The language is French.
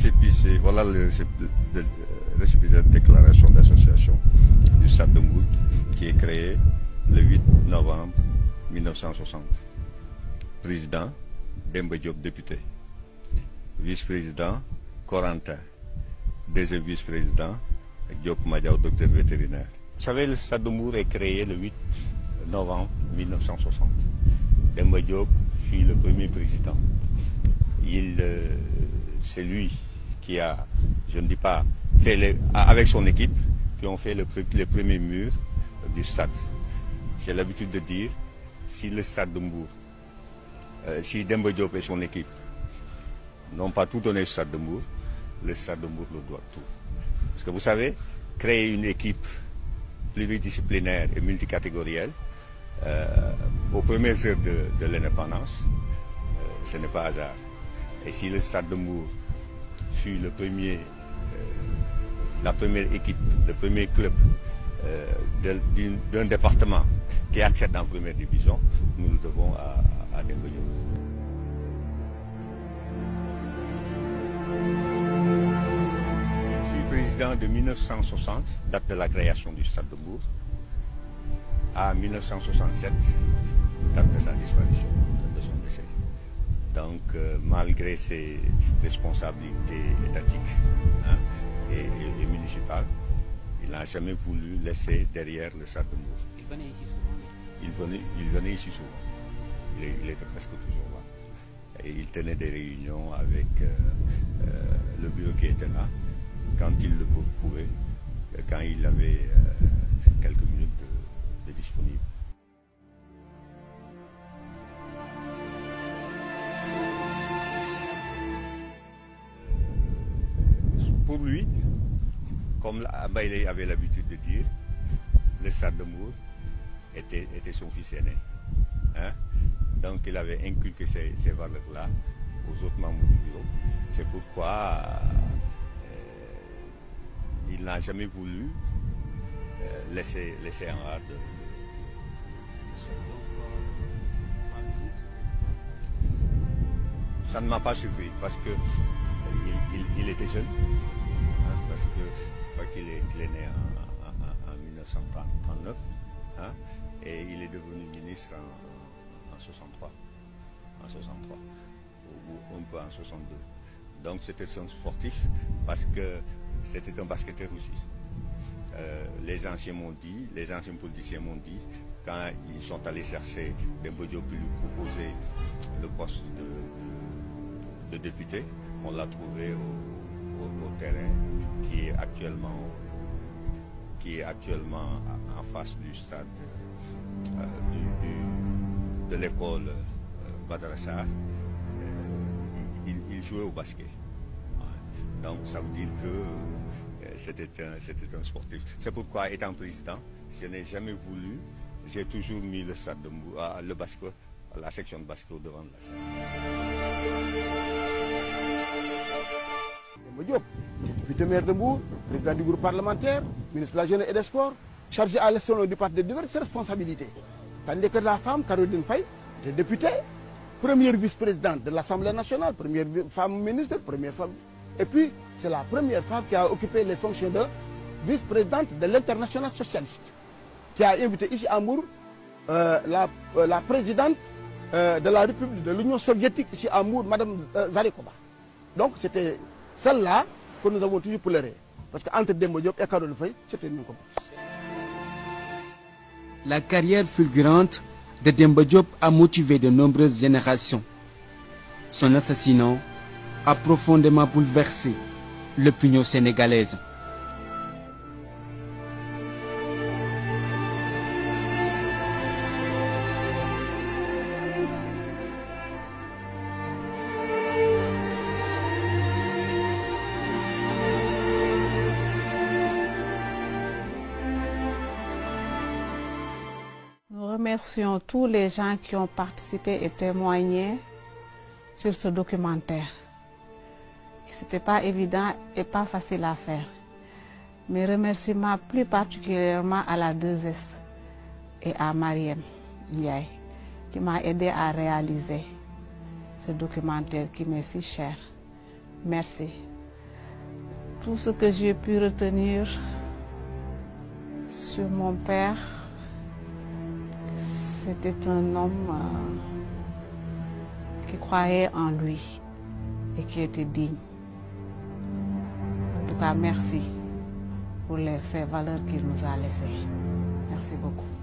récépissé, voilà le récépissé de déclaration d'association du Stade de Mbour qui est créé le 8 novembre 1960. Président, Demba Diop, député. Vice-président, Corentin. Deuxième vice-président, Diop Madiaw, docteur vétérinaire. Vous savez, le Stade de Mbour est créé le 8 novembre 1960. Demba Diop fut le premier président. C'est lui qui a, je ne dis pas, fait avec son équipe, qui ont fait les premiers murs du stade. J'ai l'habitude de dire, si le Stade de Mbour, si Demba Diop et son équipe n'ont pas tout donné au Stade de Mbour, le Stade de Mbour le doit tout. Parce que vous savez, créer une équipe pluridisciplinaire et multicatégorielle aux premières heures de l'indépendance, ce n'est pas hasard. Et si le Stade de Mbour fut la première équipe, le premier club d'un département qui accède en première division, nous le devons à Demba Diop. Je suis président de 1960, date de la création du Stade de Mbour, à 1967, date de sa disparition, date de son décès. Donc, malgré ses responsabilités étatiques et municipales, il n'a jamais voulu laisser derrière le Stade de Mbour. Il venait ici souvent? Il venait ici souvent. Il était presque toujours là. Et il tenait des réunions avec le bureau qui était là, quand il le pouvait, quand il avait quelques minutes de disponible. Pour lui, comme Bailey avait l'habitude de dire, le Stade de Mbour était son fils aîné. Hein? Donc il avait inculqué ces valeurs-là aux autres membres du bureau. C'est pourquoi il n'a jamais voulu laisser en rade. Ça ne m'a pas surpris parce que il était jeune, hein, parce que je crois qu'il est né en 1939, hein, et il est devenu ministre en 63, ou un peu en 62. Donc c'était un sportif parce que c'était un basketteur aussi. Les anciens politiciens m'ont dit, quand ils sont allés chercher Demba Diop pour lui proposer le poste de député, on l'a trouvé au terrain qui est actuellement en face du stade de l'école Badara Sarr. Il jouait au basket. Donc ça veut dire que c'était un sportif. C'est pourquoi, étant président, je n'ai jamais voulu, j'ai toujours mis le stade de Mbour, le basket, la section de basket devant la salle. Demba Diop, député maire de Mbour, président du groupe parlementaire, ministre de la Jeunesse et des Sports, chargé à l'estomac du parti de diverses responsabilités. Tandis que la femme, Caroline Faye, était députée, première vice-présidente de l'Assemblée nationale, première femme ministre, première femme. Et puis, c'est la première femme qui a occupé les fonctions de vice-présidente de l'Internationale socialiste, qui a invité ici à Mbour la présidente de la République de l'Union soviétique ici à Mbour, Mme Zarikoba. Donc, c'était celle-là que nous avons toujours pleuré. Parce qu'entre Demba Diop et Caroline Faye, c'était une compétition. La carrière fulgurante de Demba Diop a motivé de nombreuses générations. Son assassinat a profondément bouleversé l'opinion sénégalaise. Nous remercions tous les gens qui ont participé et témoigné sur ce documentaire. Ce n'était pas évident et pas facile à faire. Mes remerciements plus particulièrement à la 2S et à Mariem Ndiaye qui m'a aidé à réaliser ce documentaire qui m'est si cher. Merci. Tout ce que j'ai pu retenir sur mon père, c'était un homme qui croyait en lui et qui était digne. En tout cas, merci pour ces valeurs qu'il nous a laissées. Merci beaucoup.